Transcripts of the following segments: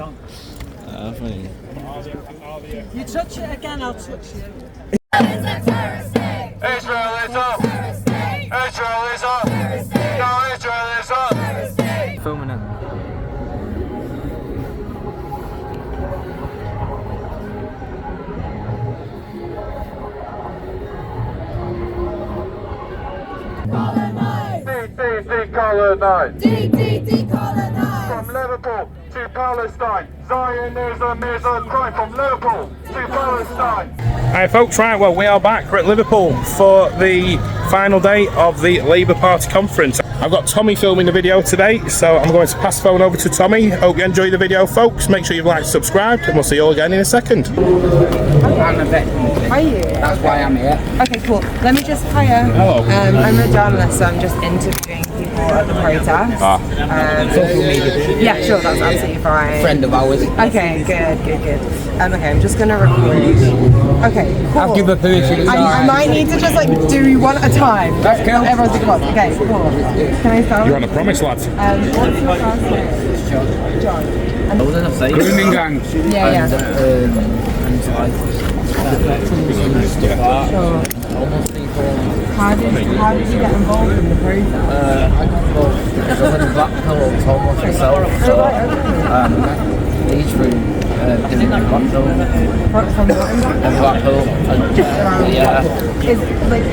You touch it again, I'll touch you. Israel is up! Israel is up! No, Israel is up! Filming it. Decolonise! Decolonise! From Liverpool to Palestine. Zionism is a crime. From Liverpool to Palestine. Hi folks, right, well we are back. We're at Liverpool for the final day of the Labour Party conference. I've got Tommy filming the video today, so I'm going to pass the phone over to Tommy. Hope you enjoy the video folks. Make sure you've liked, subscribed, and we'll see you all again in a second. I'm a veteran. Are you? That's why I'm here. Okay, cool. Let me just hire. Hello. I'm a journalist, so I'm just interviewing people at the protest. Social media. Yeah, sure, that's absolutely fine. Friend of ours. Okay, good. Okay, I'm just gonna record. Okay, cool. I'll give her permission. I might need to just like do one at a time. That's cool. Everyone's at once. Okay, cool. Can I start? You're on a promise, lads. What's your last name? John. What was I saying? Grooming gang. Yeah. Sure. How did you get involved in the protest? I got involved because I live in Blackpool, I told myself. So, each room did it in Blackpool. From Blackpool. Yeah. Is like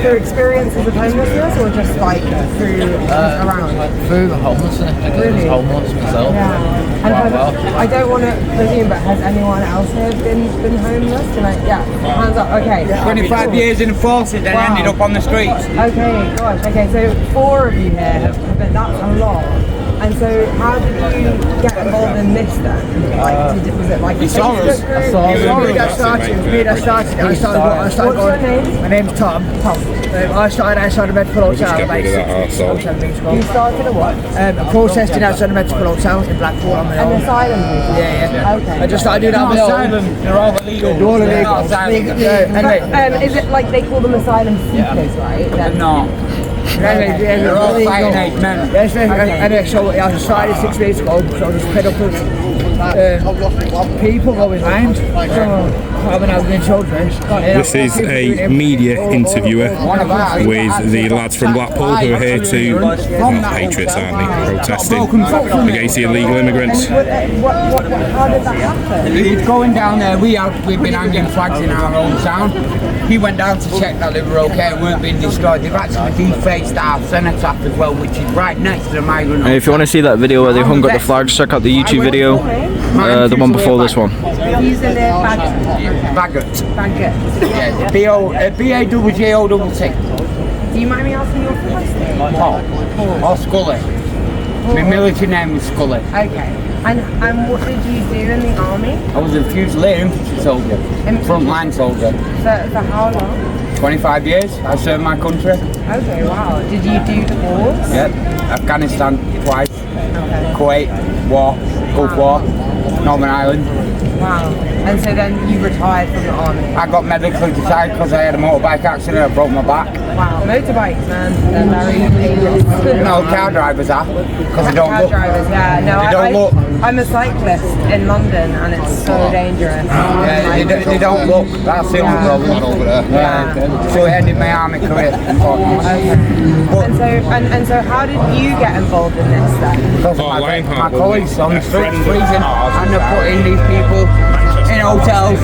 through experiences of homelessness or just like through around? Through homelessness. Really? I was homeless myself. Yeah. And I don't want to presume, but has anyone else here been homeless? Can I? Yeah. Hands up. Okay. 25 years in the forces, then ended up on the streets. Okay. Gosh. Okay. So 4 of you here, but that's a lot. And so, how did you get involved in this then? Like, was it like You saw us. I saw us. I started. What's your name? My name's Tom. I started a medical hotel about 7 weeks ago. You started a what? Protesting outside a medical hotel in Blackpool on my own. An asylum. Yeah. Okay. I just started doing that on my own. They're all illegal. They're all illegal. Anyway, is it like they call them asylum seekers, right? No. They're all fighting 8 men. Yes, anyway, so I started 6 weeks ago, so I was fed up with people going round, having out their children. This is a media interviewer with the lads from Blackpool who are here to, Patriots aren't they, protesting against the illegal immigrants. How did that happen? He's going down there. We've been hanging flags in our own town. He went down to check that they were okay and weren't being destroyed. They've actually defaced our cenotaph as well, which is right next to the migrant. And if you want to see that video where they hung up the flags, check out the YouTube video, the one before this one. These are the Baggett. Baggett. Yeah, B-A-J-O-T-T. Do you mind me asking your first name? Paul. Or Scully. My military name was Scully. Okay. And what did you do in the army? I was a Fusilier infantry soldier. Frontline soldier. For how long? 25 years. I served my country. Okay, wow. Did you do the wars? Yep. Afghanistan twice. Okay. Kuwait, war, Gulf War, Northern Ireland. Wow. And so then you retired from the army? I got medically retired because I had a motorbike accident. I broke my back. Wow. Motorbikes, man. They're very dangerous. No, car drivers are. Because they don't car look. drivers, yeah. No, They don't look. I'm a cyclist in London and it's so dangerous. Yeah, they don't look. That's the only problem. Yeah. So it ended my army career, unfortunately. And so how did you get involved in this then? Because my colleagues on the streets freezing and they're putting these people in hotels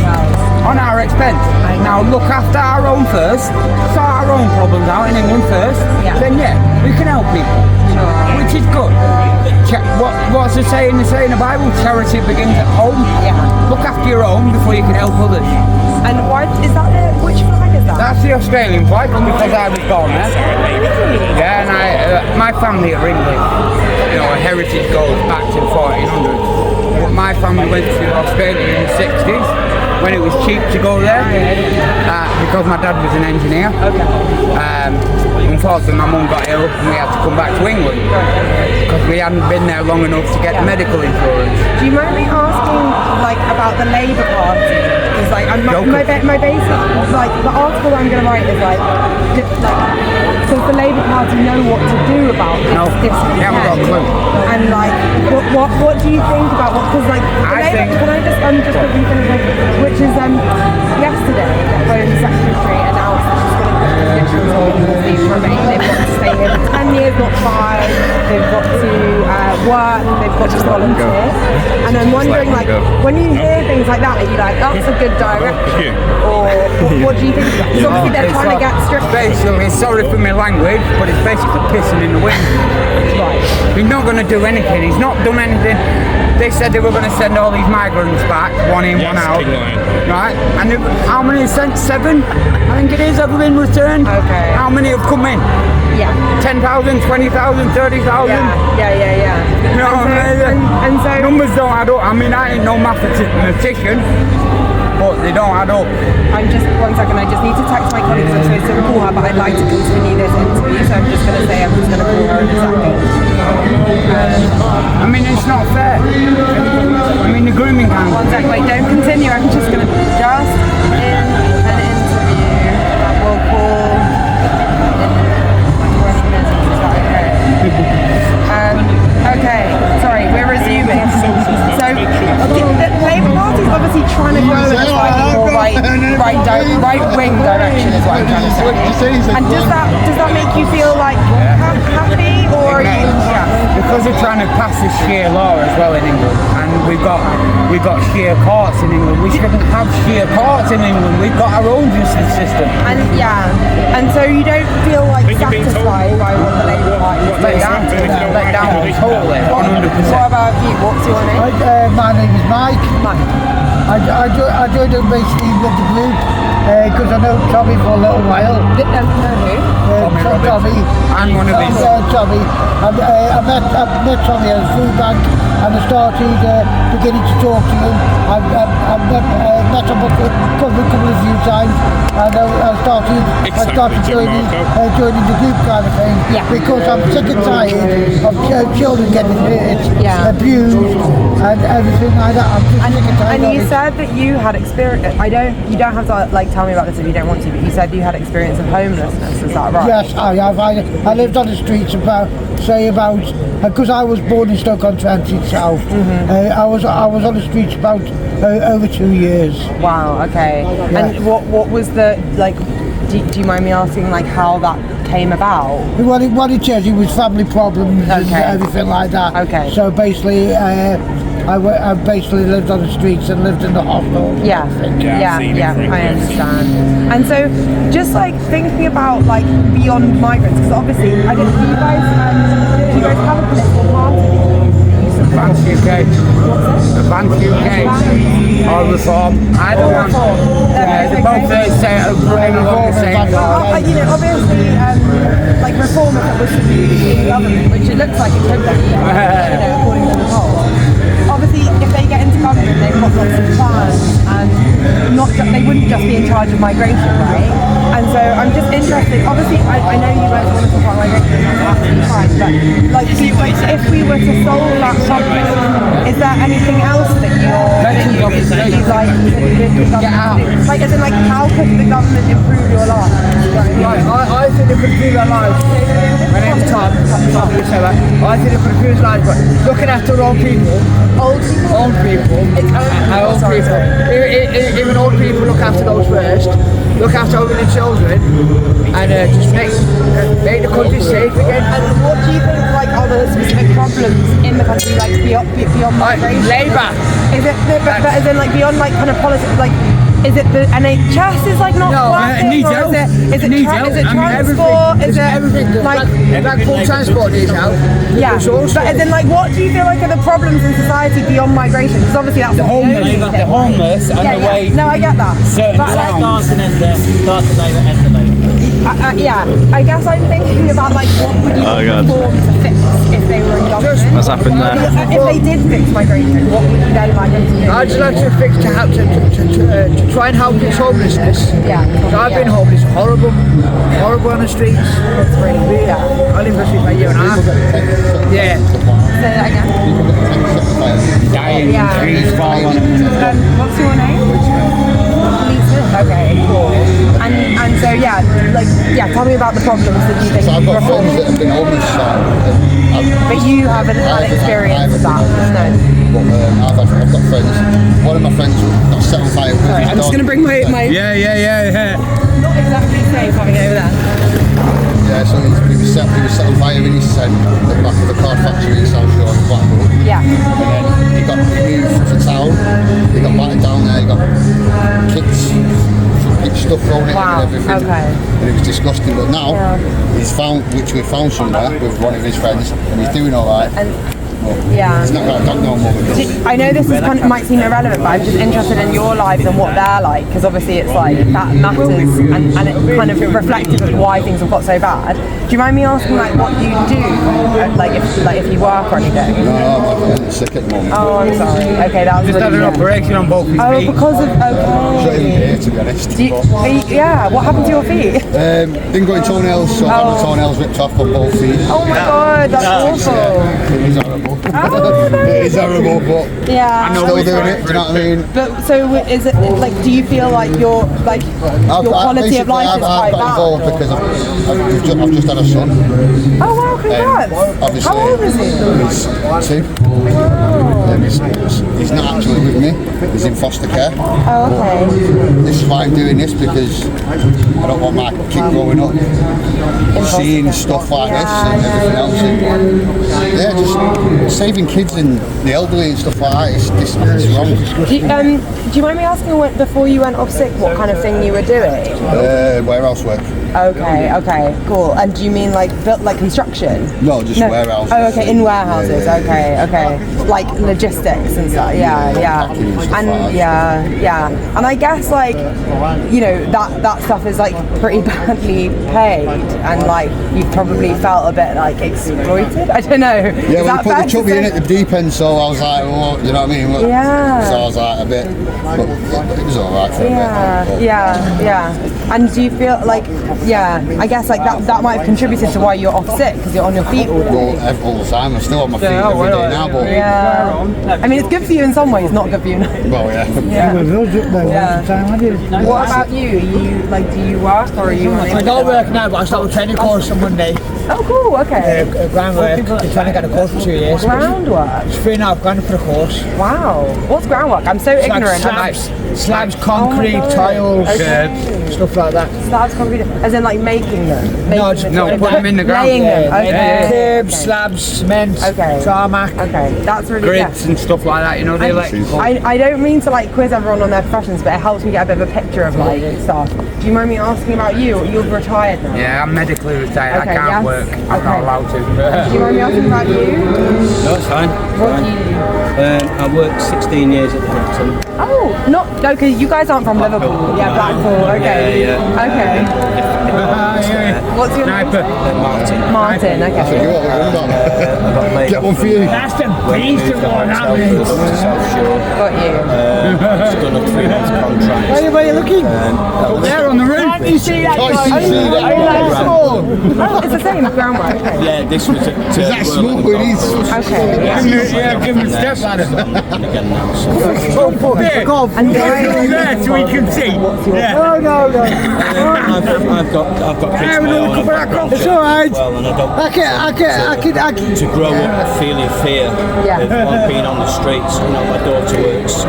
on our expense. Now look after our own first, sort our own problems out in England first, then we can help people, which is good. What's the saying? The saying in the Bible, charity begins at home. Look after your own before you can help others. And why is that which flag is that? That's the Australian flag because I was born there. Yeah, and my family are English. You know, heritage goes back to the 1400s. But my family went to Australia in the 60s when it was cheap to go there because my dad was an engineer. Unfortunately, my mum got ill and we had to come back to England because we hadn't been there long enough to get the medical insurance. Do you mind me asking, like, about the Labour Party? Because, like, my basic, like, the article I'm going to write is like does the Labour Party know what to do about this? They haven't got a clue. And like, what do you think about what? Because like, can I just quickly finish? Which is yesterday, the Home Secretary announced that she's going to put conditions on people leave remain. They've got to stay here for 10 years, not 5. They've got to work. They've got to volunteer. And I'm wondering, like, when you hear things like that, are you like, that's a good direction? Or what do you think of that? Because obviously they're trying to get strict. Basically, sorry for my language, but it's basically pissing in the wind. Right. He's not going to do anything. He's not done anything. They said they were going to send all these migrants back, one in, one out. Right? And how many sent? 7? I think it is, have been returned. Okay. How many have come in? Yeah. 10,000, 20,000, 30,000? Yeah. No, and so numbers don't add up. I mean, I ain't no mathematician, but they don't add up. I'm just, one second, I just need to text my colleagues. I'm supposed to call her, but I'd like to continue this interview, so I'm just going to say I'm just going to call her in a second. I mean, it's not fair. I mean, the grooming gang. One second, wait, don't continue. I'm just going to, just in an interview, we'll call okay, sorry, we're resuming. So, the Labour Party's obviously trying to go in a slightly more right-wing direction, is what I'm trying to say. And does that make you feel like happy, or are you? Yeah. Because they're trying to pass this sheer law as well in England, and we've got sheer courts in England. We shouldn't have sheer courts in England. We've got our own justice system. And so you don't feel like satisfied by what the Labour Party is doing? Let down totally, 100%. What about you? What's your name? My name is Mike. I joined them basically with the group because I know Tommy for a little while. Tommy. I'm one of his. Tommy. I met Tommy at a food bank and I started beginning to talk to him. I've met him a couple of few times and I started joining the group kind of thing because I'm sick and tired of children getting hurt, abused and everything like that. I'm just sick and tired and of you it. said that you had experience. You don't have to like tell me about this if you don't want to, but you said you had experience of homelessness. Is that right? Yes, I have. I lived on the streets because I was born in Stoke-on-Trent itself. I was on the streets about over 2 years. Wow. Okay. Yeah. And what was the like? Do you mind me asking like how that came about? What it is, it was family problems and everything like that. Okay. So basically, I basically lived on the streets and lived in the hospital. Yeah, I understand. And so, just like thinking about like beyond migrants, because obviously, do you guys have a political party? Advance UK. Advance UK. Or Reform. I don't want. They're both running along the same line. Obviously, like Reform, if it was to be in government, which it looks like it could be, according to the polls. Obviously, if they get into government, they've got lots of plans, and they wouldn't just be in charge of migration, right? And so I'm just interested. Obviously, I know you guys want to talk about migration, that's absolutely fine. But like, if we were to solve that problem, is there anything else that you'd like the government to do? Like, as in, like, how could the government improve your life? I think they could improve their lives. My name's Tom. I think they could improve their lives, but looking after old people. Old people. Even old people look after those first. Look after women and children, and just make the country safe again. And what do you think, like, are the specific problems in the country, like beyond migration? Labour. Is it, but as in, like, beyond, like, kind of politics, like, is it the NHS is like not working? It needs help. Is it transport? Is it everything? Like full transport needs help. Yeah, but as in, like, what do you feel like are the problems in society beyond migration? Because obviously that's the homeless and the way. No, I get that. Certain towns. Start to Labour, end to Labour. I guess I'm thinking about like what would you reform to fix if they were in government? What's happened there? If they did fix migration, what would you then like them to do? I'd just like to fix to try and help with homelessness. Yeah. I've been homeless, horrible on the streets. It's really weird. I live in the streets for a year and a half. Yeah. Say that again. Dying, trees falling. What's your name? Lisa. Okay, cool. And so tell me about the problems that you think. So I've got friends that have been homeless, but you haven't had experience with that, no. I've got friends. One of my friends got set on fire. Sorry, I'm just going to bring my... Yeah. Not exactly safe having it over there. Yeah, so he was set on fire in his tent at the back of the card factory in South Shore in Blackpool. Yeah. And then he got moved to town. He got battered down there. He got kicked, stuff thrown at him and everything. Okay. And it was disgusting. But now he's found, which we found somewhere with one of his friends, and he's doing all right. He's not got a dog no more. I know this might seem irrelevant, but I'm just interested in your lives and what they're like, because obviously it's like that matters, and it's kind of reflective of why things have got so bad. Do you mind me asking like what you do, like if you work or anything? No, I'm sick at the moment. Oh, I'm sorry. Okay, that was Just had an operation on both his feet. Oh, because of Shouldn't be here, to be honest. yeah. What happened to your feet? Didn't go in toenails, so I had the toenails ripped off on both feet. Oh my god, that's awful. It is horrible. Oh, It is horrible, but yeah. I'm still doing it. Do you know what I mean? But so is it like? Do you feel like your quality of life is quite bad? I've got involved because I've just had a son. Oh wow, congrats! Obviously, How old is he? He's 2. He's not actually with me. He's in foster care. Oh, okay. This is why I'm doing this, because I don't want my kid growing up seeing stuff like this and everything else. And, yeah, just saving kids and the elderly and stuff like that. It's wrong. Do you mind me asking before you went off sick what kind of thing you were doing? Warehouse work. Okay, cool. And do you mean like construction? No, just warehouses. Oh, okay, in warehouses. Okay. Like logistics and stuff. Yeah. And I guess like, you know, that stuff is like pretty badly paid, and like you've probably felt a bit like exploited. I don't know. Yeah, well, they put the chubby in at the deep end, so I was like, well, you know what I mean? Well, yeah. So I was like a bit, but it was alright for a bit. Yeah. And do you feel like, I guess like that might have contributed to why you're off sick, because you're on your feet all day. Well, all the time. I'm still on my feet every day now, but yeah. I mean, it's good for you in some ways, not good for you. Well, yeah. What about you? Do you work or are you? I don't work now, but I start a training course on Monday. Oh, cool. Okay. Groundwork. Been trying to get a course for 2 years. Groundwork. It's $3,500 for a course. Wow. What's groundwork? I'm so ignorant. Slabs, concrete, tiles, stuff like that. Slabs, concrete, as in like making them. No, put them in the ground. Laying them. Okay. Curbs, slabs, cement, tarmac. Okay, that's really grids and stuff like that. You know, they like. I don't mean to like quiz everyone on their professions, but it helps me get a bit of a picture of like stuff. Do you mind me asking about you? You're retired now. Yeah, I'm medically retired. Okay, I can't work. I'm not allowed to. Do you mind me asking about you? No, it's fine. What do you do? I worked 16 years at Liverpool. Oh, no, because you guys aren't from Liverpool. Yeah, Blackpool. Okay. Yeah. Okay. What's your name? Martin. Martin. Okay. Get one for you. That's the beast of what happened. Got you. Just done a 3-month contract. Where are you looking? There on the roof. Can't you see that? Oh, it's the same groundwork. Okay. Yeah, this was at That's small, it is. Okay. Yeah, give him a step ladder. again now. So, And there so we can see. Yeah. No. I've got kids of my own. I've got grandchildren It's all right. as well, and I don't I can. to grow up feeling fear of being on the streets. You know, my daughter works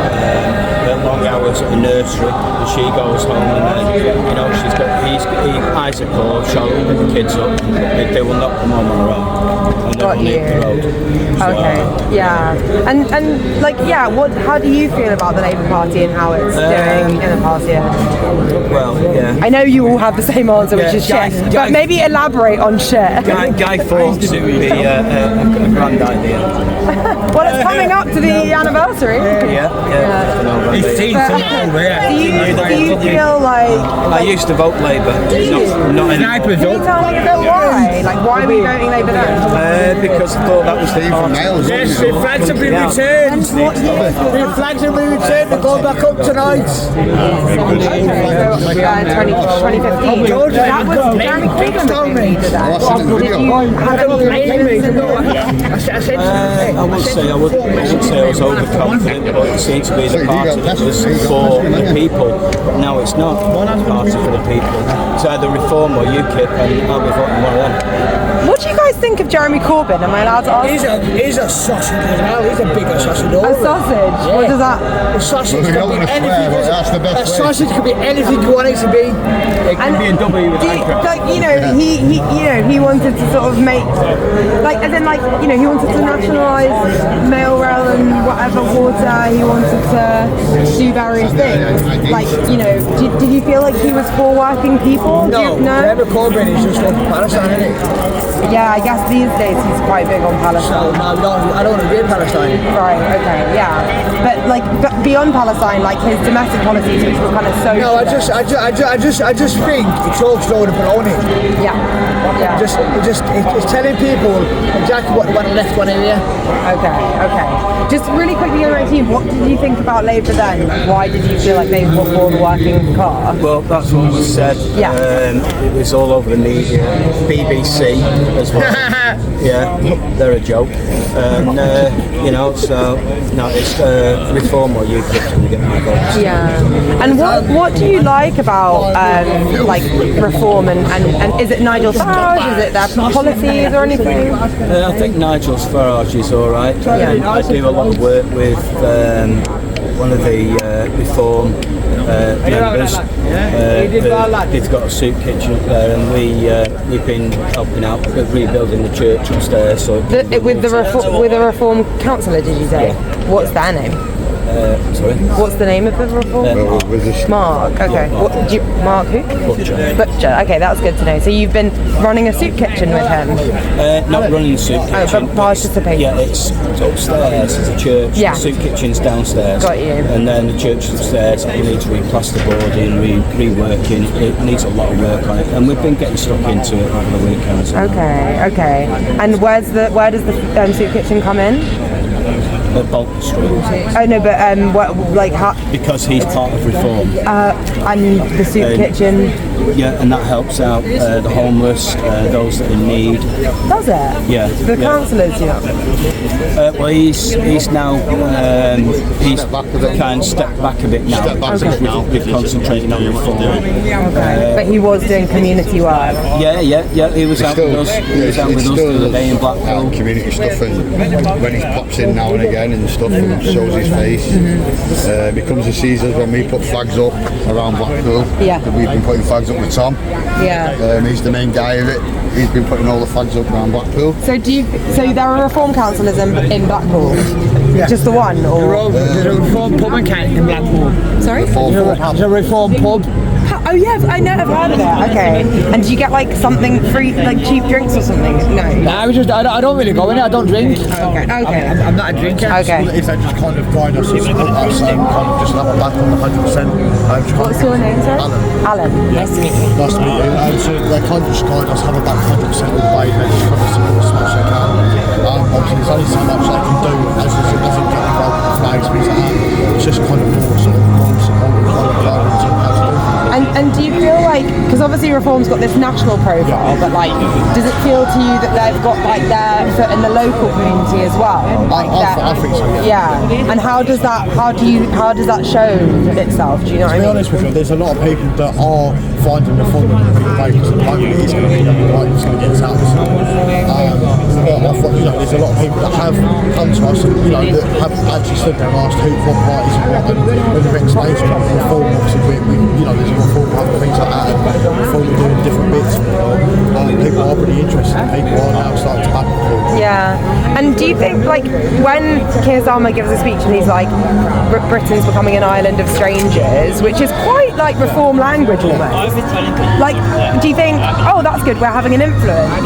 long hours at the nursery, and she goes home, and then, you know, he eyes a call, show the kids up. They will not come home on their own, and they will leave the road. So, okay, and like, how do you feel about the Labour Party and how it's doing in the past year? Well, yeah. I know you all have the same answer, which is shit, but maybe elaborate on shit. Guy thought it would be a grand idea. Well, it's coming up to the anniversary. Yeah. He's seen some over here. Do you feel like... I used to vote Labour. Not Snipers Can you tell me a bit why? Like, why were you voting Labour then? because I thought that was the Nails, Yes, the flags have been returned. The flags have been returned. They go back up tonight. 2015. That was Jeremy Cleveland that did that. Did you have any I would say I was overconfident, but it seemed to be the party that was for the people. Now it's not party for the people. It's either Reform or UKIP, and I'll be voting one of them. What do you guys think of Jeremy Corbyn? Am I allowed to ask? He's a sausage as well. He's a bigger sausage. A sausage? What does that? A sausage Well, we could be don't wanna anything. swear, but that's the best A way. sausage could be anything you want it to be. It can be a W with Like, you know, he wanted to sort of make, like, as in, like, you know, he wanted to nationalise mail rail and whatever water. He wanted to do various things. Like, you know, did you feel like he was for working people? No, Jeremy Corbyn is just like Palestine, isn't it? Yeah, I guess these days he's quite big on Palestine. No, I don't agree with Palestine. Right, okay, yeah. But beyond Palestine, like his domestic policies, which were kind of so. No, I just think it's all load of baloney. Yeah. It's telling people exactly what they want left one area. Okay. Just really quickly on our team, what did you think about Labour then? Why did you feel like they were for the working class? Well, that's what was said. Yeah. It was all over the media. BBC as well. Yeah, they're a joke. And, you know, so, no, it's Reform or UKIP going to get my votes. Yeah. And what do you like about like Reform and is it Nigel Farage? Is it their policies or anything? I think Nigel Farage is all right. Yeah. I do a lot of work with one of the Reform members. They've got a soup kitchen up there, and we've been helping out with rebuilding the church upstairs. So With the Reform councillor, did you say? Yeah. What's their name? Sorry? What's the name of the Reform? Mark. Okay. Mark who? Butcher. Okay, that's good to know. So you've been running a soup kitchen with him? Not running the soup kitchen. But participating. Yeah, it's upstairs. It's a church. Yeah. The soup kitchen's downstairs. Got you. And then the church upstairs. It needs replasterboarding, reworking. It needs a lot of work on it, and we've been getting stuck into it over the weekend. Okay. And where does the soup kitchen come in? Bolton Street. Oh no, but like how? Because he's part of Reform. And the soup kitchen. Yeah, and that helps out the homeless, those that are in need. Does it? Yeah. The councillors, you know. Well, he's now he's kind of stepped back a bit now. We've concentrating on Reform. But he was doing community work. Yeah. He was out with us. He was out with us the other day in Blackpool. Community stuff, and when he pops in now and again and stuff and shows his face, he comes and sees us when we put flags up around Blackpool. Yeah. We've been putting flags up with Tom. Yeah. He's the main guy of it. He's been putting all the flags up around Blackpool. So there are Reform councillors in Blackpool? Yeah. Just the one? Or? There's a Reform pub in Blackpool. Sorry? There's a Reform pub. Oh yeah, I know, I've heard of it. Okay. And do you get like something free, like cheap drinks or something? No. I don't really go in it. I don't drink. Okay. I'm not a drinker. Okay. If they just kind of guide us and support us and kind of just have a back on the 100%. What's your name, sir? Alan. Nice to meet you. Nice to meet you. So they kind of just guide us, have a back 100% of the way, they just kind of support us as much as they can. Obviously there's only so much they can do as it gets involved with flags, things like that. It's just kind of more sort of support and kind of guidance on how to do. And do you feel like, because obviously Reform's got this national profile, but like, does it feel to you that they've got like their foot in the local community as well? Like I think so, yeah. Yeah. And how does that show itself? Do you know what I mean? To be honest with you, there's a lot of people that are finding Reform a big way because at the moment it is going to be right, it's going to get us out of this. But I thought, there's a lot of people that have come to us and, that have actually stood there and asked what parties and what, and when we've explained to them Reform, obviously there's a Reform and things like that, and Reform are doing different bits. People are pretty interested, and people are now starting to back Reform. Yeah. And do you think, like, when Keir Starmer gives a speech and he's like, Britain's becoming an island of strangers, which is quite like Reform language almost. Like, do you think, oh, that's good, we're having an influence? I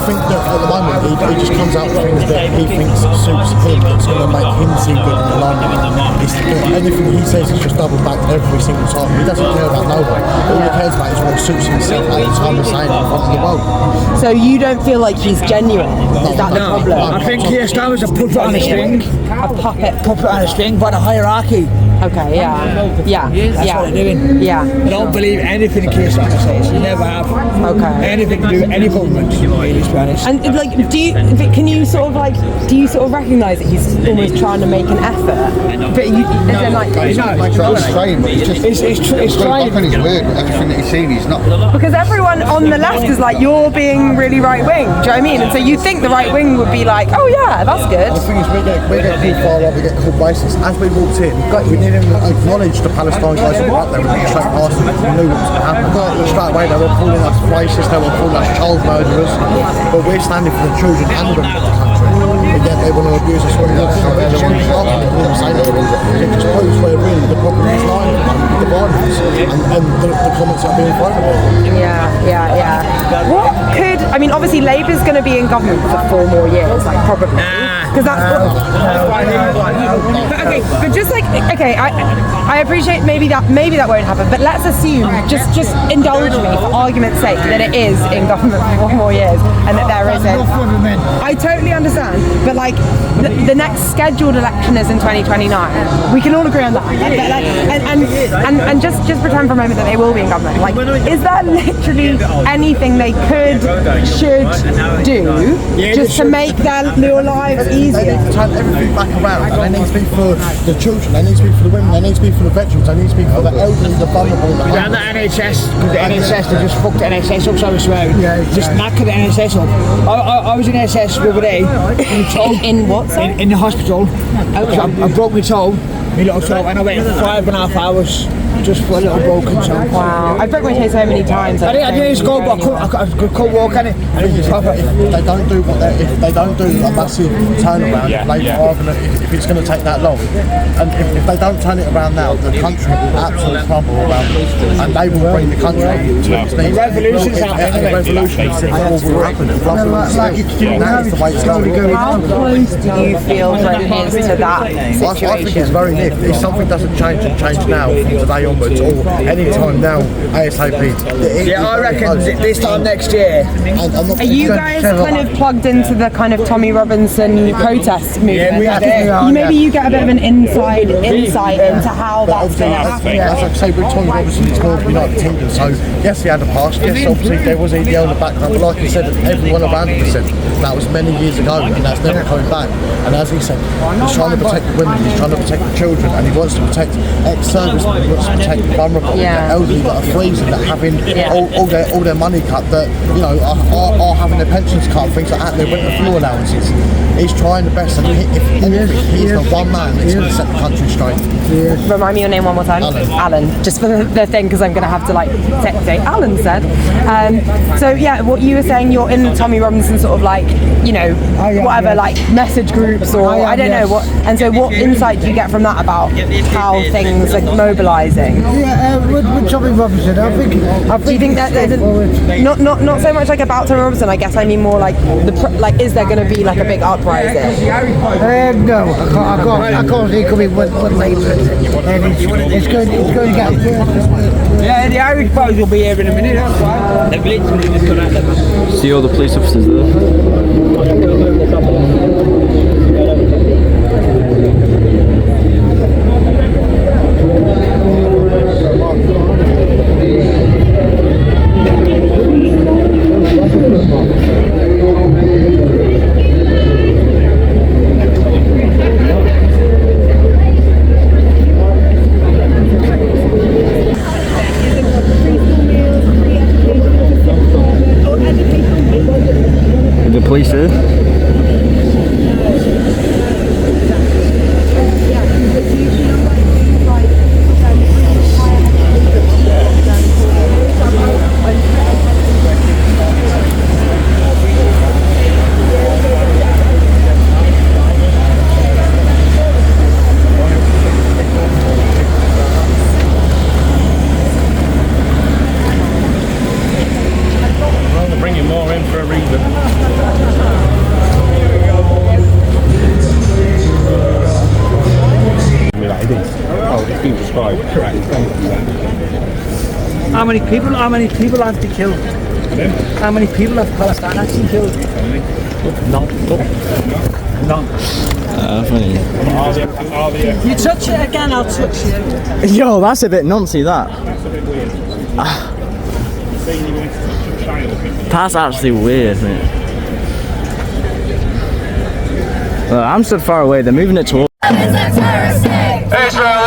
think that at the moment he just comes out with things that he thinks suits him. It's going to make him seem good in the long run. Anything he says is just double back every single time. He doesn't care about no one. All he cares about is what suits himself at the time of saying in front of the world. So you don't feel like he's genuine? Is that the problem? I think Keir Starmer's a puppet on a string. A puppet. Puppet on a string by the hierarchy. Okay, yeah. Yeah. That's what they're doing. Yeah. I don't believe anything Keir Starmer says. You never have. Okay. Anything to do with any government, really, to be honest. And like, can you sort of like, do you sort of recognise that he's almost trying to make an effort? But is there like, He's trying, but it's trying. Back on his word, but everything that he's saying, he's not. because everyone on the left is like, you're being really right wing. Do you know what I mean? And so you think the right wing would be like, oh yeah, that's good. The thing is, we get called far right, we get called racist. As we walked in, we didn't even acknowledge the Palestine guys that were up there. We went straight past them. We knew what was going to happen. Straight away, they were calling us racist, they were calling us child murderers. But we're standing for the children and the women of the country. And yet they want to abuse us when we're not there. They want to stop them, they want to say that. It just proves where really the problem is lying, the violence and the comments that are being thrown about. Yeah. What could, I mean, obviously Labour's going to be in government for 4 more years, like probably. Because that's okay, but just like, okay, I appreciate maybe that won't happen, but let's assume, just indulge me for argument's sake, that it is in government for 4 more years and that there isn't. I totally understand, but like the next scheduled election is in 2029. We can all agree on that. And just pretend for a moment that they will be in government. Like, is there literally anything they should do just to make their lives easier? They need to turn everything back around, and they need to be for the children, they need to be for the women, they need to be for the veterans, they need to be for the elderly, the vulnerable. Around the NHS, because the NHS, they just fucked the NHS up, so I swear. Just knackered the NHS up. I was in NHS the other day. In what? In the hospital. I broke my toe, my little toe, and I waited for 5.5 hours just for a little broken toe. Wow, I broke my toe so many times. I didn't just go, but I couldn't walk on it. If they don't do if they don't do a massive turnaround, if it's going to take that long, and if they don't turn it around now, the country will absolutely crumble around them, and they will bring the country to its knees. Revolution's happening. Revolution will happen. Now is the way it's going. How close do you feel that it is to that situation? I think it's very near. If something doesn't change now from today onwards, or any time now, ASAP. Yeah, I reckon this time next year. Are you guys kind of plugged into the kind of Tommy Robinson protest movement? Yeah, maybe you get a bit of an insight into how that's going to happen. As I say, with Tommy Robinson, he's called United Kingdom, so yes, he had a past, yes, obviously there was EDL in the background, but like he said, everyone around him said that was many years ago, and that's never coming back. And as he said, he's trying to protect the women, he's trying to protect the children, and he wants to protect ex-servicemen, he wants to protect the vulnerable, the elderly that are freezing, that are having all their money cut, that are having their pensions cut, things like that, their winter fuel allowances. He's trying the best, and if he's the one man that's going to set the country straight. Remind me your name one more time. Alan. Just for the thing, because I'm going to have to like say Alan said. So yeah, what you were saying, you're in the Tommy Robinson sort of like, whatever, like message groups or I don't know what. And so what insight do you get from that about how things are mobilising? Yeah, with Tommy Robinson, I think. Do you think that there's not so much like about Tommy Robinson? I guess I mean more like is there going to be like a big uprising? No, I can't see it coming with Labour. And it's going to get. Yeah, the Irish boys will be here in a minute. That's right. They're literally just going at them. See all the police officers there. The police here. Bringing more in for a reason. It's been prescribed. Correct. How many people have they killed? How many people have Palestine actually killed? None. Funny. You touch it again, I'll touch you. Yo, that's a bit noncy, that. That's actually weird, mate. Look, I'm stood far away, they're moving it towards. Israel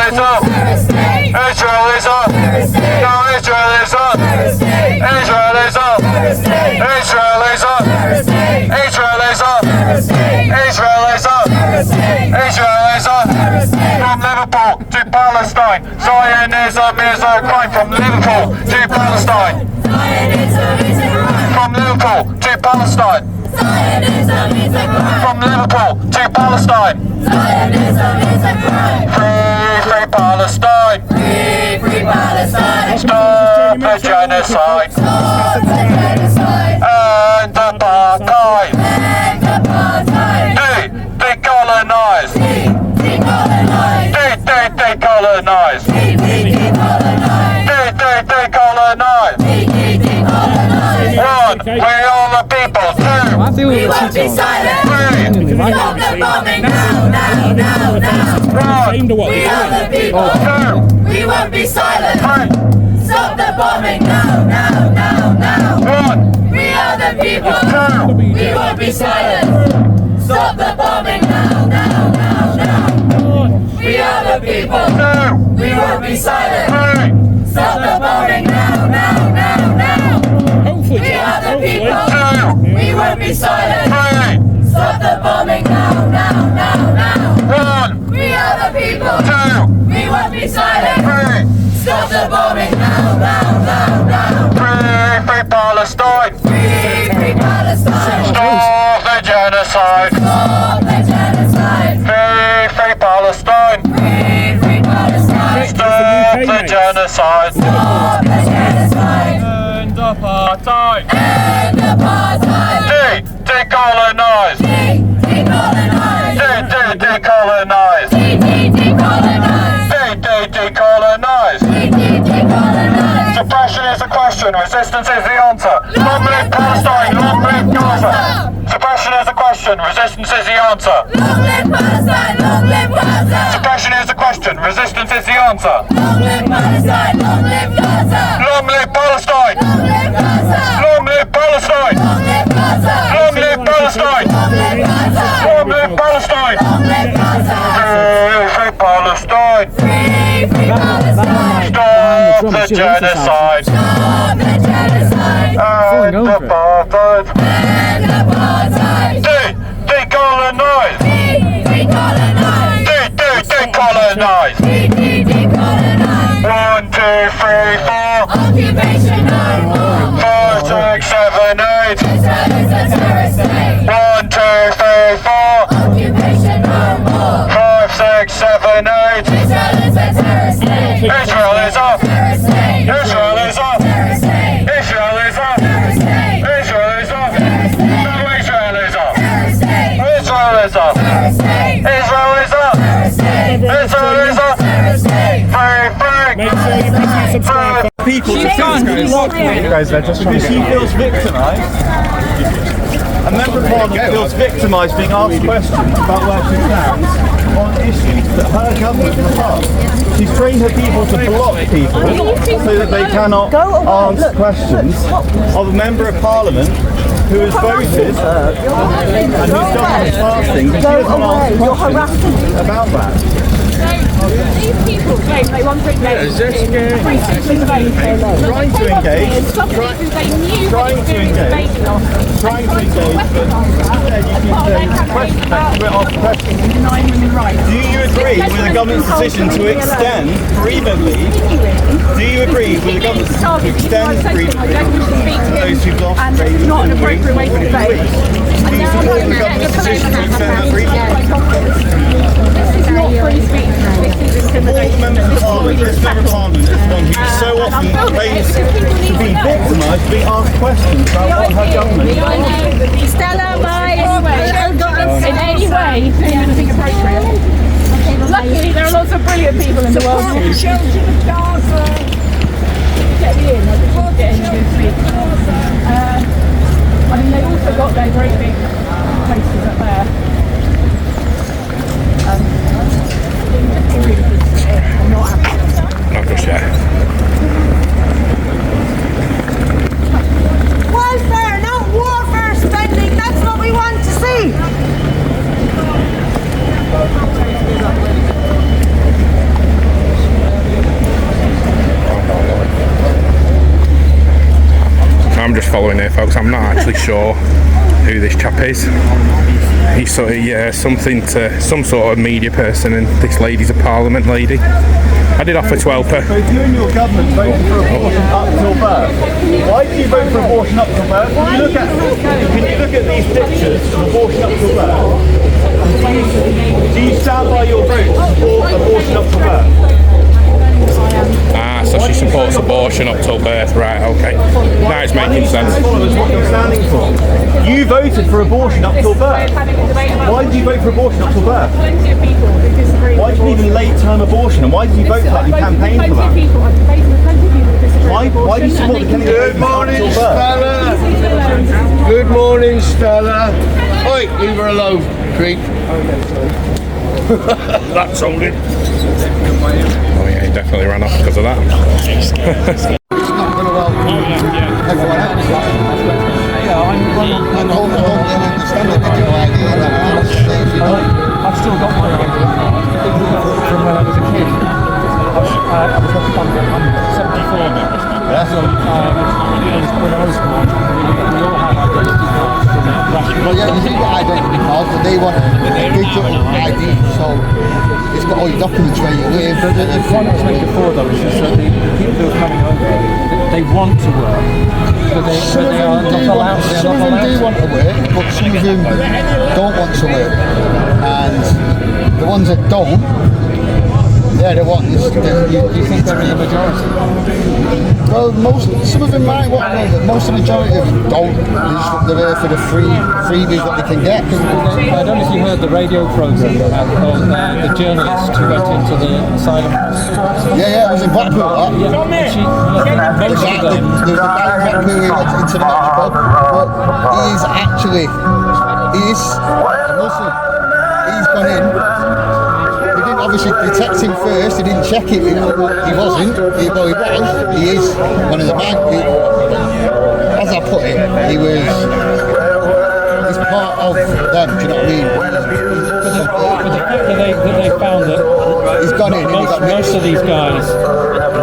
is up! Israel is up! No, Israel is up! Israel is up! Israel is up! Israel is up! Israel is up! Israel is up! From Liverpool to Palestine, Zionism is a crime. From Liverpool to Palestine. From Liverpool to Palestine. From Liverpool to Palestine. Free Palestine. Free Palestine. Stop the genocide. And apartheid. Decolonize. Decolonize. Decolonize. One, we are the people. Two, We won't be silent. Stop the bombing now, now, now, now. We are the people. We won't be silent. Stop the bombing now, now, now, now. We are the people. We won't be silent. Stop the bombing now, now, now, now. We are the people. We won't be silent. Stop the bombing now, now, now, now. We are the people. We won't be silent. Stop the bombing now, now, now, now. We are the people. We won't be silent. Stop the bombing now, now, now, now. Free Palestine. Free Palestine. Stop the genocide. Stop the genocide. Free Palestine. Free Palestine. Stop the genocide. Stop the genocide. End apartheid. End apartheid. Decolonize. Decolonize. Decolonize. Decolonize. Decolonize. Suppression is the question, resistance is the answer. Long live Palestine, long live Gaza. Suppression is the question, resistance is the answer. Long live Palestine, long live Gaza. Suppression is the question, resistance is the answer. Long live Palestine, long live Gaza. Long live Palestine. Long live Gaza. Long live Palestine. Long live Gaza. Long live Palestine. Long live Gaza. Long live Palestine. Long live Gaza. Free Palestine. Free Palestine. Stop the genocide. Stop the genocide. End apartheid. End apartheid. Decolonize. Decolonize. Decolonize. Decolonize. 1, 2, 3, 4. Occupation no more. 5, 6, 7, 8. Israel is a terrorist state. 1, 2, 3, 4. Occupation no more. 5, 6, 7, 8. Israel is a terrorist state. Israel is up. Terrorist state. Israel is up. Terrorist state. Israel is up. Terrorist state. Israel is up. Terrorist state. No, Israel is up. Terrorist state. Israel is up. Terrorist state. Israel is up. Terrorist state. Israel is up. Terrorist state. Free. People to guys, they're just because she feels victimised. A member of Parliament feels victimised being asked questions about where she stands on issues that her government has passed. She's trained her people to block people so that they cannot answer questions of a member of Parliament who has voted and whose government has passed things, and she doesn't ask questions about that. These people claim they want to engage Trying to engage, somebody who they knew trying to engage, but instead you keep saying questions, we're asking questions. Do you agree with the government's decision to extend bereavement leave? Do you agree with the government's decision to extend bereavement leave to those who've lost babies? Not an appropriate way to debate. Do you support the government's decision to extend that bereavement leave? This is not free speech. This is intimidation. Members of Parliament, this member of Parliament is one who so often claims to be victimised, being asked questions about what her government is doing. Stella, in any way, anything appropriate. Luckily, there are lots of brilliant people in the world. Get me in. I just want to get into this. I mean, they've also got their great big posters up there. following here, folks. I'm not actually sure who this chap is. He's sort of some sort of media person, and this lady's a Parliament lady. I did offer 12 per. So if you and your government voted for abortion up till birth, why did you vote for abortion up till birth? Can you look at these pictures of abortion up till birth? Do you stand by your vote for abortion up till birth? Ah, so she supports abortion up till birth, right? Okay, now it's making sense. What you're standing for. You voted for abortion up till birth. Why did you vote for abortion up till birth? Why did you even late-term abortion? And why did you vote for that? You campaigned for that. Why do you support the Kenny? Good morning, Stella. Good morning, Stella. Oi, leave her alone, creep. That's only. Oh yeah, he definitely ran off because of that. It's not going to help everyone else. I don't understand the digital idea that I've still got my from when I was a kid. I'm 74 now. So when I was we all had identity cards. Well, yeah, you do get identity cards, but they want a digital ID, so it's got all your documents where you live. The point I was making before, though, is that the people who are coming over, they want to work, but they are not allowed. Some of them do want to work, but some of them don't want to work, and the ones that don't, yeah, they want this. Do you think they're in the majority? Well, some of them might want to, but most of the majority of them don't. They're there for the freebies that they can get. I don't know if you heard the radio program about the journalist who went into the asylum. Yeah, it was in Blackpool. There was a guy in Blackpool who went into the Blackpool, but he is a Muslim. He's gone in. Obviously detect him first, he didn't check it, he wasn't, he was, he is one of the man, as I put it, he's part of them, do you know what I mean? But the fact that they found that he's gone in most of these guys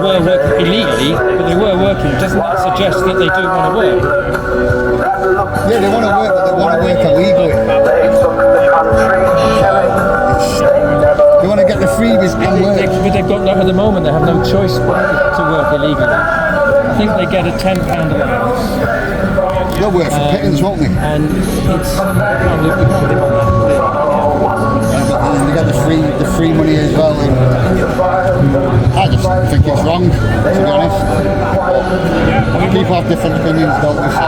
were working illegally, but they were working, doesn't that suggest that they do want to work? Yeah, they want to work, but they want to work illegally. They want to get the freebies and work. But they've got at the moment they have no choice to work illegally. I think they get a £10 allowance. They'll work for pittance, won't they? And it's and they get the free money as well. And I just think it's wrong, to be honest. People have different opinions, don't they? So.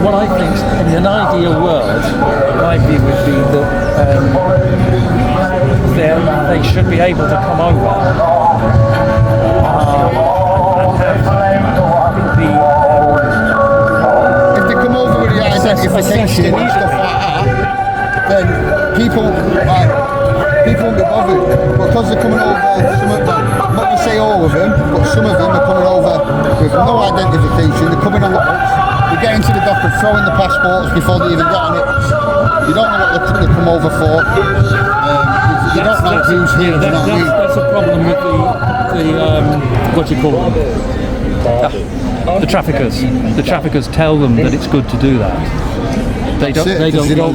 What I think, in an ideal world, my view would be that they should be able to come over and have if they come over with the identification and stuff like that, then people won't be bothered. Because they're coming over, some of them, I'm not going to say all of them, but some of them are coming over with no identification. They're coming on the books, they get into the dock and throw in the passports before they even get on it. You don't know what they come over for. You don't know who's here, you know what I mean? That's a problem with the what do you call them? The traffickers. The traffickers tell them that it's good to do that. They don't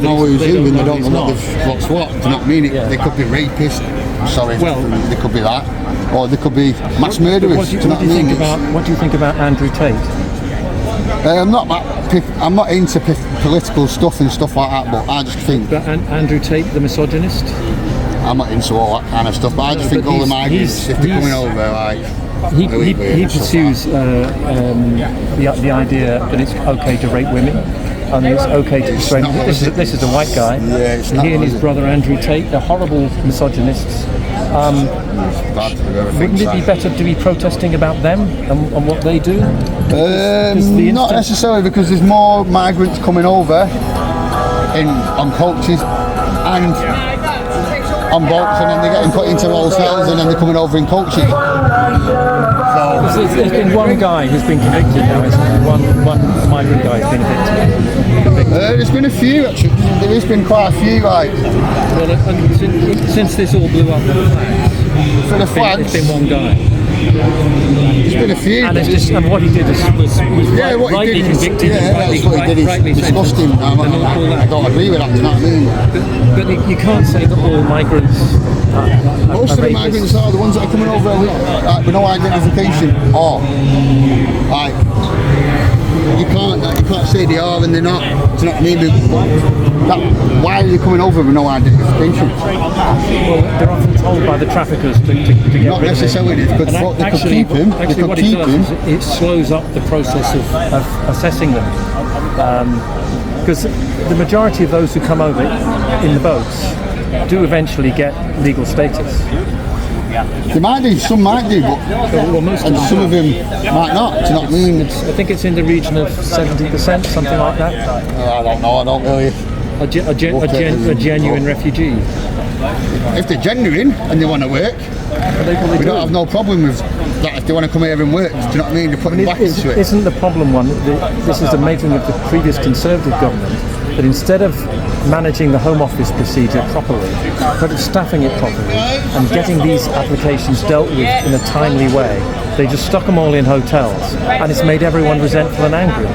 know who's who and they don't know what's what. Do you know what I mean? They could be rapists. Sorry, they could be that, or they could be mass murderers. What do you think about Andrew Tate? I'm not into political stuff and stuff like that, but I just think Andrew Tate, the misogynist. I'm not into all that kind of stuff, but I just think all the migrants, if they're coming over, like he pursues the idea that it's okay to rape women. I mean, it's okay to restrain. This is a white guy. Yeah, it's not. He and his brother Andrew Tate, they're horrible misogynists. Wouldn't it be better to be protesting about them and what they do? Not necessarily, because there's more migrants coming over on coaches and on boats, and then they're getting put into hotels, and then they're coming over in coaches. So there's been one guy who's been convicted now, isn't there? One migrant guy has been convicted. There's been a few, actually. There has been quite a few, like. Well, since this all blew up, for the flags, it's been one guy. There's been a few. And what he did was rightly convicted. That's what he did. It's disgusting. I don't agree with that. Do you know what I mean? But you can't say that all migrants. Most of the migrants are the ones that are coming over with no identification. You can't say they are and they're not. Do you know what I mean? Why are they coming over with no identification? Well, they're often told by the traffickers to get rid of Not necessarily. They could keep him. Actually, what it does is it slows up the process of assessing them. Because the majority of those who come over in the boats do eventually get legal status. They might do, some might do, but some of them might not. Do you know what I mean? I think it's in the region of 70%, something like that. I don't know. I don't really. A genuine refugee. If they're genuine and they want to work, we don't have no problem with that. If they want to come here and work, do you know what I mean? They're putting back into it. Isn't the problem one? This is the making of the previous Conservative government. That instead of managing the Home Office procedure properly, but staffing it properly, and getting these applications dealt with in a timely way, they just stuck them all in hotels, and it's made everyone resentful and angry.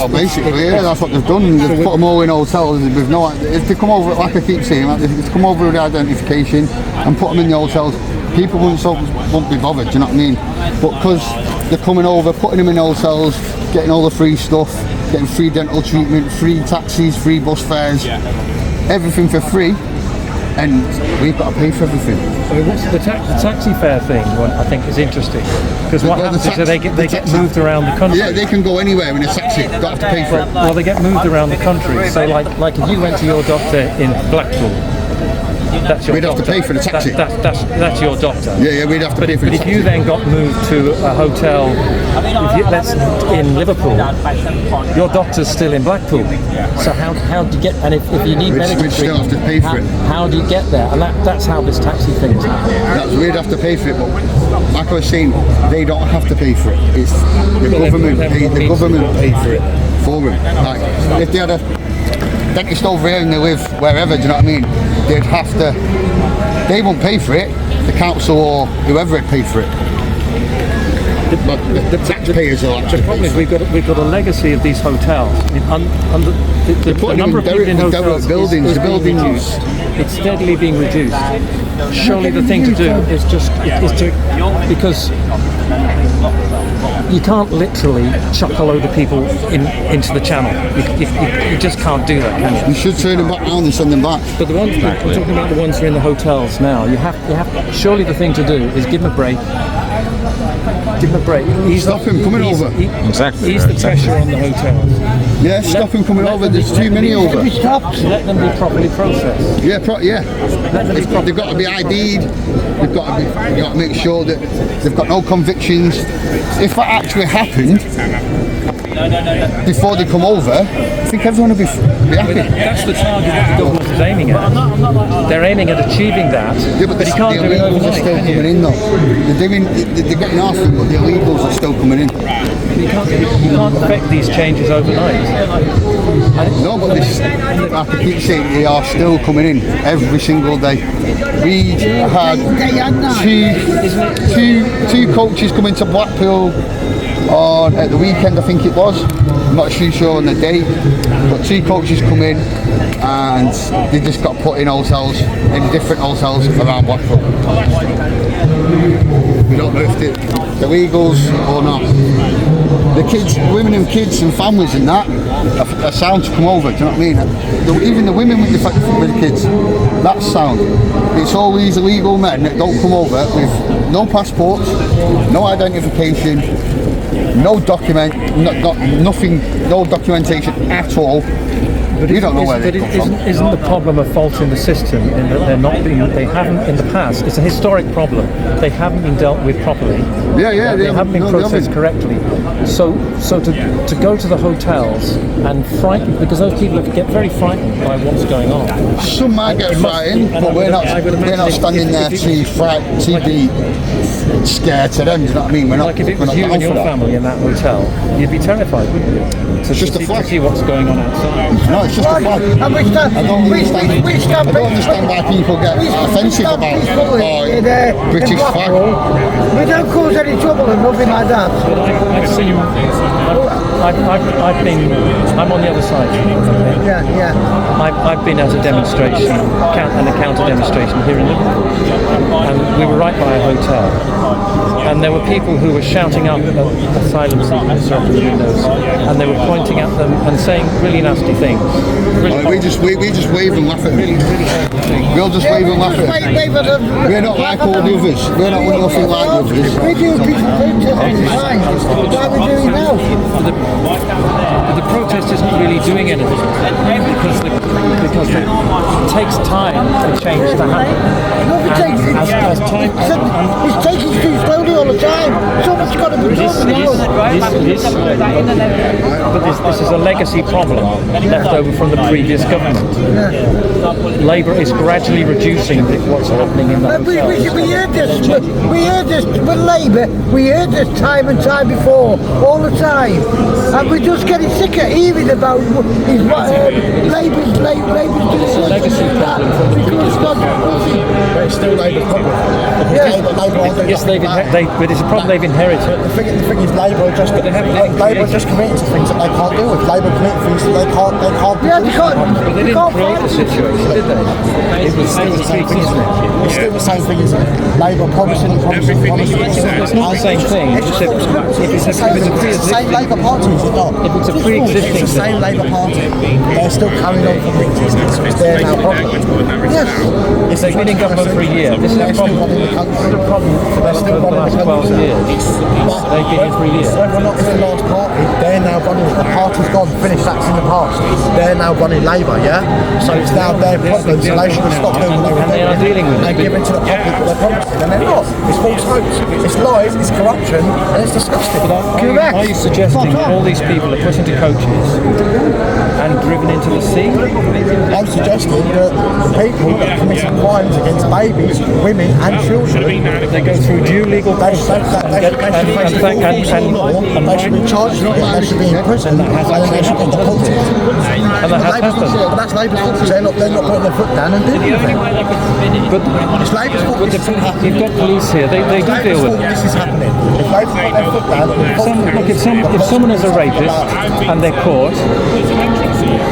Basically, that's what they've done. They've put them all in hotels with no. If they come over, like I keep saying, if they come over with identification and put them in the hotels, people won't be bothered. Do you know what I mean? But because they're coming over, putting them in hotels, getting all the free stuff, getting free dental treatment, free taxis, free bus fares, everything for free, and we've got to pay for everything. I mean, the taxi fare thing, I think, is interesting, because what happens is that they get moved around the country. Yeah, they can go anywhere in a taxi, don't have to pay for it. Well, they get moved around the country. So, like if you went to your doctor in Blackpool, that's your we'd have to pay for the taxi. That's your doctor. Yeah, we'd have to pay for the taxi. But if you then got moved to a hotel, that's in Liverpool, your doctor's still in Blackpool. So how do you get? And if you need medical treatment, have to pay for it. How do you get there? And that's how this taxi thing is happening. We'd have to pay for it, but like I was saying, they don't have to pay for it. It's the government pay for it for them. Like if they had a dentist over here and they live wherever, do you know what I mean? They'd have to. They won't pay for it. The council or whoever would pay for it. But the taxpayers are actually. The problem is we've got a legacy of these hotels. I mean, the number of people in hotels is being reduced. It's steadily being reduced. Surely the thing to do is because you can't literally chuck a load of people into the channel. You just can't do that, can you? You should turn them back down and send them back. But the ones we're talking about, the ones who are in the hotels now, you have. Surely the thing to do is give them a break. Give him a break. Stop him coming over. Exactly. Ease the pressure on the hotels. Yeah, stop him coming over. There's too many over. Let them be properly processed. Yeah, they've got to be ID'd. They've got to make sure that they've got no convictions. If that actually happened before they come over, I think everyone will be happy. That's the target that the government is aiming at. They're aiming at achieving that, but you can't do it overnight. Are still coming in though. They're getting off them, but the illegals are still coming in. You can't affect these changes overnight. No, but I can keep saying they are still coming in every single day. We had two coaches coming to Blackpool at the weekend, I think it was. I'm not too sure on the date, but two coaches come in and they just got put in hotels, in different hotels around Blackpool. We don't know if they're illegals or not. The kids, women and kids and families and that are sound to come over, do you know what I mean? Even the women with the kids, that's sound. It's all these illegal men that don't come over with no passports, no identification, no nothing, no documentation at all. But we don't know where they come from. Isn't the problem a fault in the system in that they haven't in the past? It's a historic problem. They haven't been dealt with properly. Yeah. They haven't been processed correctly. So to go to the hotels and frighten, because those people get very frightened by what's going on. Some might get frightened, but we're not standing there to be scared to them. Do you know what I mean? Like if it was you and your family in that hotel, you'd be terrified, wouldn't you? To see what's going on outside. No, it's just a flag. I don't understand why people get offensive about British flag. We don't cause any trouble and nothing like that. I'm on the other side. Yeah. I've been at a demonstration, a counter demonstration here in Liverpool, and we were right by a hotel, and there were people who were shouting up asylum seekers from the windows, and they were pointing at them and saying really nasty things. We just wave and laugh at them. We'll just wave and laugh at them. We're not like all the others. We're not nothing like the others. We do a piece of protest, it's fine. What are we doing now? The protest isn't really doing anything because it takes time for change to happen. It's taking too slowly all the time. So much got to be done now. But this is a legacy problem left over from the previous government. Labour is gradually reducing what's happening in the hotels. We heard this with Labour. We heard this time and time before, all the time, and we're just getting sick of hearing about Labour's legacy problem. But it's still Labour's problem. Yes, but it's a problem they've inherited. The thing is, Labour just committing to things that they can't deal with. Labour committing things that they can't do. But they didn't create the situation, did they? It was still the same thing, isn't it? It's still the same thing, isn't it? Labour promising. It's not the same thing. It's the same Labour Party, is it not? If it's a pre-existing it's the same Labour Party, they're still carrying on from the existence. It's their now problem. Yes. If they've been in government for a year, this is a problem. This is a problem for the last 12 years. They've been in for a year. Whether or not it's the last party, they're now running. The party's gone, finished, that's in the past. They're now running Labour, yeah? So it's now their problem, so they should stop doing what they were doing. And they are dealing with it. They're giving to the public what they're promising, and they're not. It's false hopes, it's lies, it's corruption, and it's disgusting. Are you suggesting that all these people are put into coaches and driven into the sea? I'm suggesting that the people that are committing crimes against babies, women and children, they go through due legal process they should be charged for it, they should be in prison, and then they should be deported. And that has happened. But that's Labour's fault because they're not putting their foot down and doing anything. But it's Labour's fault. You've got police here, they do deal with it. This is happening. If Labour put their foot down, if someone is a rapist and they're caught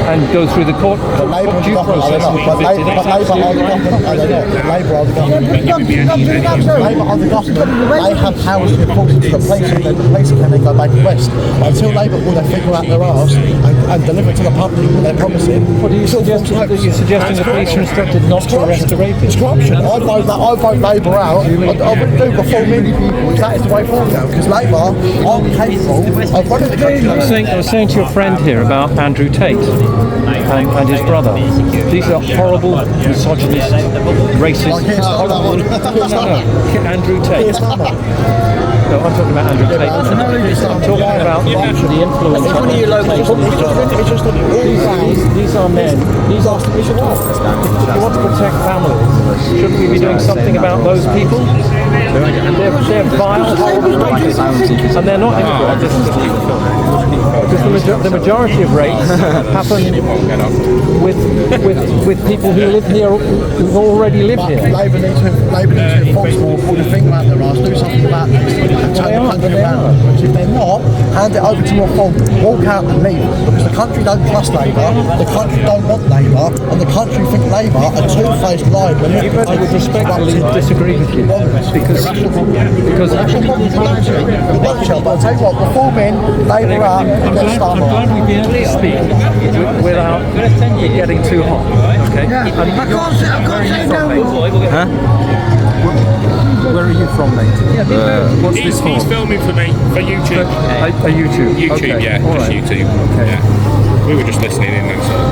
and go through the court due process and convicted, Labour are the government, are they not? Labour are the government. Labour are the government. They have powers to enforce it to the police, and the police can then go back west. Until Labour pull their finger out their arse and deliver to the public what they're promising. What are you suggesting? You're suggesting the police are instructed not to arrest the rapist? It's corruption. I vote Labour out. I would do before many people. That is the way forward now, because Labour aren't capable of running the country. I was saying to your friend here about Andrew Tate and his brother. These are horrible, misogynist, racist. Andrew Tate. No, I'm talking about Andrew Tate. I'm talking about the influence of these are men. If you want to protect families, shouldn't we be doing something about those people? They're vile, horrible rapists, and they're not immigrants. Because the majority of rapes happen with people who live here, who already live here. Labour need to enforce more, pull the finger out their arse, do something about this, and turn the country around. If they're not, hand it over to your phone, walk out and leave. Because the country don't trust Labour, the country don't want Labour, and the country think Labour are two-faced lies. I would respectfully disagree with you, because but I'll tell you what, before men, Labour out, and then Starmer out. I'm glad we've been able to speak without it getting too hot. Okay? I can't say no more. Huh? Where are you from, mate? What's this for? He's filming for me, for YouTube. A YouTube? YouTube, okay. yeah, all just right. YouTube. Okay. Yeah. We were just listening in, that's all.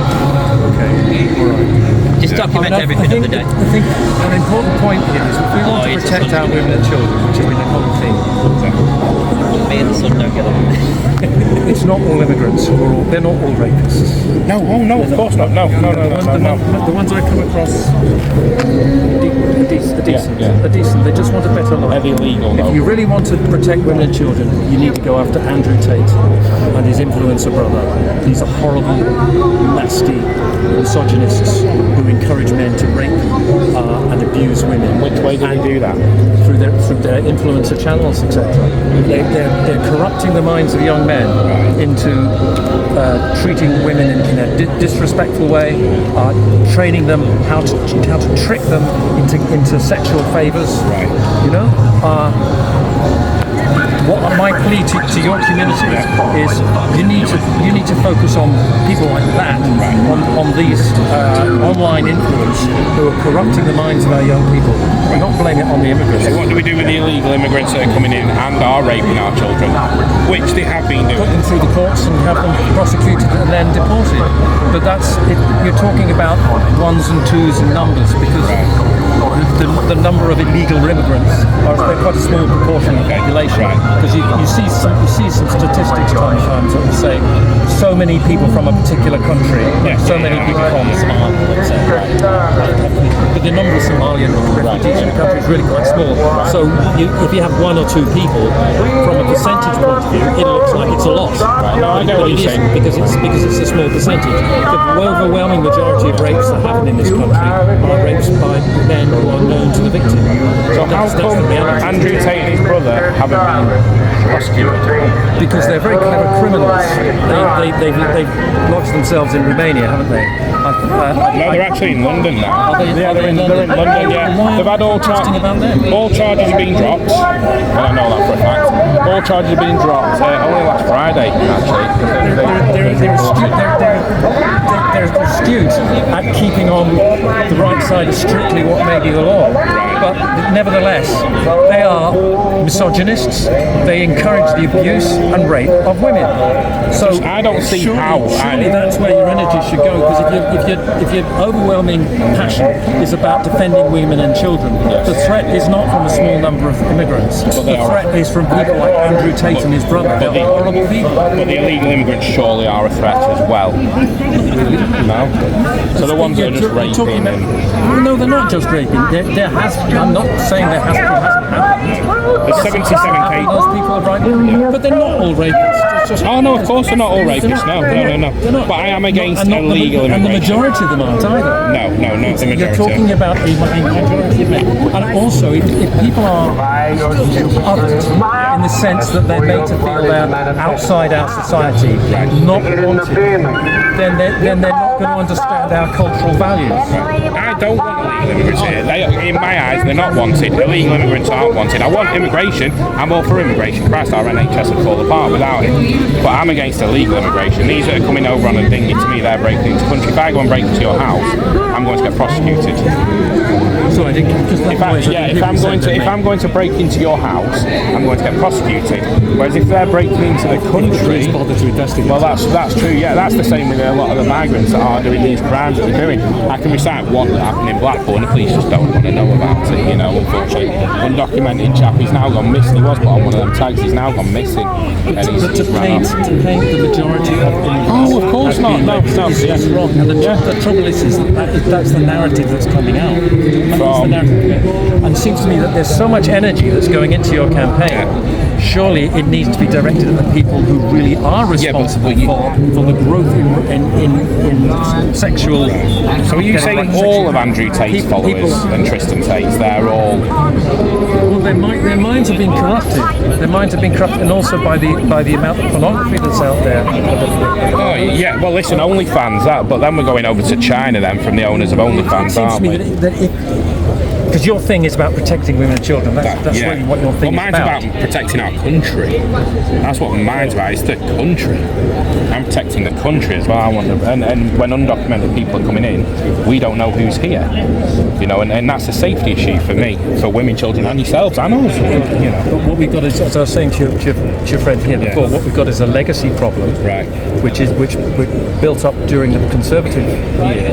Okay, all right. Just document everything of the day. I think an important point here is if we want to protect our women and children, which has been a common theme, Me and the son don't get along. It's not all immigrants who are all, they're not all rapists. No, oh no, of course not. No. The ones I come across are decent. They just want a better life. Heavy legal, though. If you really want to protect women and children, you need to go after Andrew Tate and his influencer brother. These are horrible, nasty misogynists who encourage men to rape and abuse women. Which way do they do that? Through their influencer channels, etc. They're corrupting the minds of young men into treating women in a disrespectful way, training them how to trick them into sexual favours. Right. You know. What my plea to your community is you need to focus on people like that, on these online influencers who are corrupting the minds of our young people. We're not blaming it on the immigrants. So what do we do with the illegal immigrants that are coming in and are raping our children? Which they have been doing. Put them through the courts and have them prosecuted and then deported. But that's it, you're talking about ones and twos and numbers, because the number of illegal immigrants are quite a small proportion of the population. Because you see some statistics sometimes that will say so many people from a particular country, so many people from Somalia, let's say. But the number of Somalian refugees in the country is really quite small. So if you have one or two people, from a percentage point of view, it looks like it's a lot. No, I get what you're saying. Because it's a small percentage. The overwhelming majority of rapes that happen in this country are rapes by men who are known to the victim. So how come Andrew Tate and his brother haven't been prosecuted? Because they're very clever criminals. They've lodged themselves in Romania, haven't they? No, they're actually in London now. They're in London, yeah. They've had all charges have been dropped. Well, I know that for a fact. All charges have been dropped only last Friday, actually. They're astute at keeping on the right side of strictly what may be the law. But nevertheless, they are misogynists. They encourage the abuse and rape of women. So I don't see how. Surely that's where your energy should go. Because if your overwhelming passion is about defending women and children, the threat is not from a small number of immigrants. The threat is from people like Andrew Tate and his brother. They're horrible people. But the illegal immigrants surely are a threat as well. No? So the ones that are just raping No, they're not just raping. I'm not saying there hasn't happened. There's 77k. Those people are raping, but they're not all rapists. Oh no, of course they're not all rapists. No. But I am against illegal immigration. And the majority of them aren't either. No, not the majority. You're talking about the majority of men. And also, if people are othered in the sense that they're made to feel they're outside our society, not wanted, then they're not going to understand our cultural values. I don't want illegal immigrants here. In my eyes, they're not wanted. Illegal immigrants aren't wanted. I want immigration. I'm all for immigration. Christ, our NHS would fall apart without it. But I'm against illegal immigration. These that are coming over on a dinghy, to me, they're breaking into the country. If I go and break into your house, I'm going to get prosecuted. So I think if I'm going to break into your house, I'm going to get prosecuted. Whereas if they're breaking into the country, well, that's true. Yeah, that's the same with a lot of the migrants that are doing these crimes that they're doing. I can recite one that happened in Blackpool, and the police just don't want to know about it. You know, unfortunately, undocumented chap. He's now gone missing. He was put on one of them tags. He's now gone missing. But to paint the majority of immigrants. Oh, of course not. No, it's wrong. And the trouble is that's the narrative that's coming out. And it seems to me that there's so much energy that's going into your campaign. Surely it needs to be directed at the people who really are responsible for the growth in sexual. So are you saying all of Andrew Tate's followers and Tristan Tate's, they're all? Well, their minds have been corrupted. Their minds have been corrupted, and also by the amount of pornography that's out there. Oh yeah. Well, listen, OnlyFans that, but then we're going over to China then from the owners of OnlyFans, aren't we? Because your thing is about protecting women and children. That's really what your thing is about. Well, mine's about protecting our country. That's what mine's about. It's the country. I'm protecting the country as well. I want to, and when undocumented people are coming in, we don't know who's here. You know, and that's a safety issue for me, for women, children, and yourselves, and also, you know. But what we've got is, as I was saying to your friend here before, what we've got is a legacy problem, which built up during the Conservative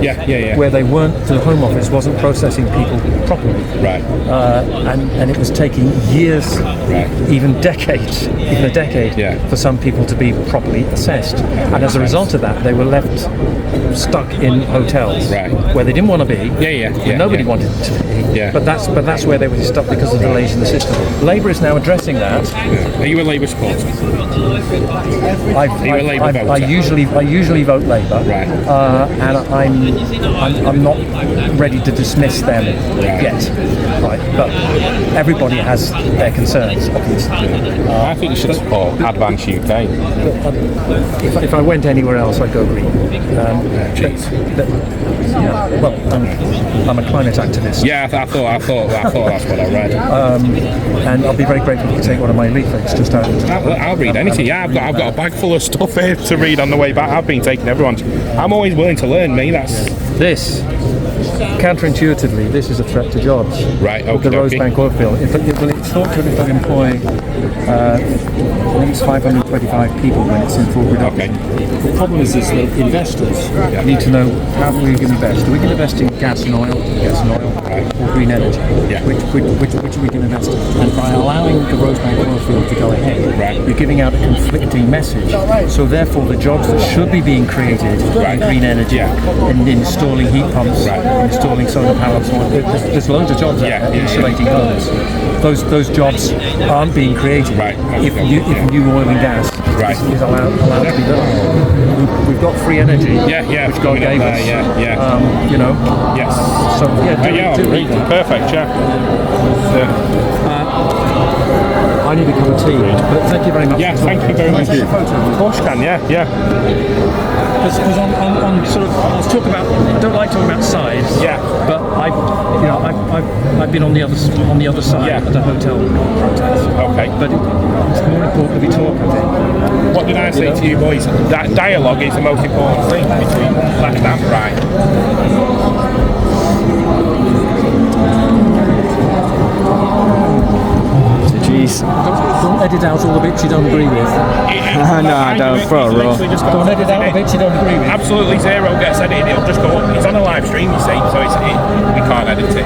years, where the Home Office wasn't processing people properly. Right. And it was taking years, even decades, even a decade, for some people to be properly assessed. And as a result of that, they were left stuck in hotels where they didn't want to be. Nobody wanted to be. But that's where they were stuck because of delays in the system. Labour is now addressing that. Are you a Labour supporter? I usually vote Labour, and I'm not ready to dismiss them yet. But everybody has their concerns, obviously. I think you should support Advance UK. If I went anywhere else, I'd go Green. I'm a climate activist. Yeah, I thought that's what I read. And I'll be very grateful to take one of my leaflets just out. I'll read anything. Yeah, I've got a bag full of stuff here to read on the way back. I've been taking everyone's. I'm always willing to learn. This. Counterintuitively, this is a threat to jobs. Right, okay. The Rosebank oil field. It's thought to employ at least 525 people when it's in full production. The problem is that investors need to know how we can invest. Do we can invest in gas and oil, or green energy? Which we can invest in. And by allowing the Rosebank oil field to go ahead, you're giving out a conflicting message. So therefore, the jobs that should be being created in green energy, in installing heat pumps, installing solar panels, there's loads of jobs out there insulating homes. Those jobs aren't being created if new oil and gas is allowed to be done. We've got free energy, which God gave us. You know. Yes. So perfect. I need a cup of tea, but thank you very much. Yeah, thank you very much. Of course you can. Yeah. Because on sort of, I don't like talking about sides. But I've been on the other side of the hotel protest. Okay. But it's more important that we talk, I think. What did I say to you boys? That dialogue is the most important thing between left and right. Jeez. Don't edit out all the bits you don't agree with. No, I don't. Throw a roll. Don't edit out the bits you don't agree with. Absolutely zero gets edited. It'll just go up. It's on a live stream, you see, so we can't edit it.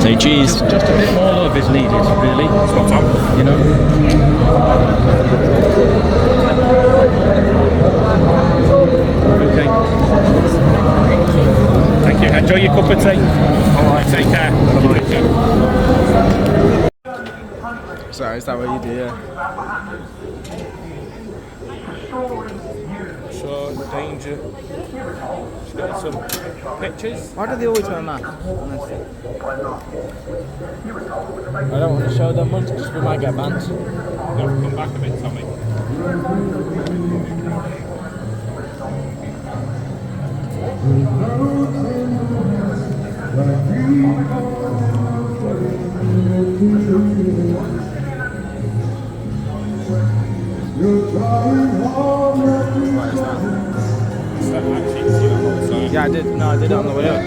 Say cheese. Just a bit more love is needed, really. Spot on. You know. Okay. Thank you. Enjoy your cup of tea. All right. Take care. Sorry, is that what you do? Yeah. So danger. Just got some pictures. Why do they always wear masks? I don't want to show them much because we might get banned. You have to come back a bit, Tommy. Yeah, I did. No, I did it on the way up.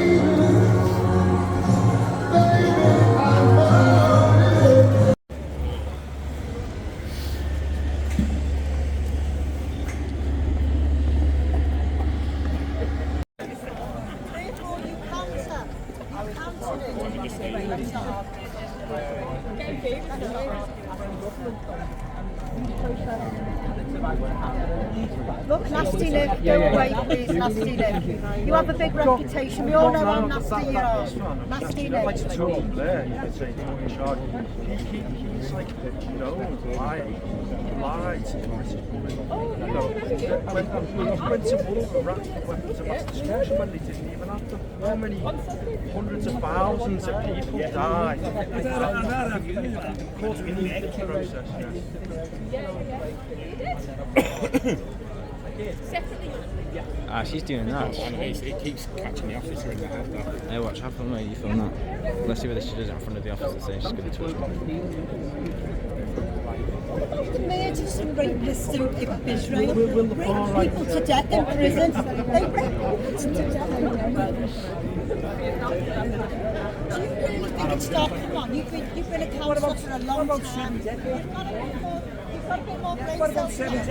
Look, nasty Nick, go away please, nasty Nick. You have a big reputation, we all know how nasty you are. Nasty Nick. How many hundreds of thousands of people died? Of course we need this process. She's doing that. It keeps catching the officer in the head. Hey, watch, have fun, mate. You film that. Let's see whether she does it in front of the officer, saying she's going to touch me. The murderers and rapists of Israel rape people to death in prison. They rape people to death. Do you really think it's not? Come on, you've been a counsellor for a long time. You've got a bit more brain cells.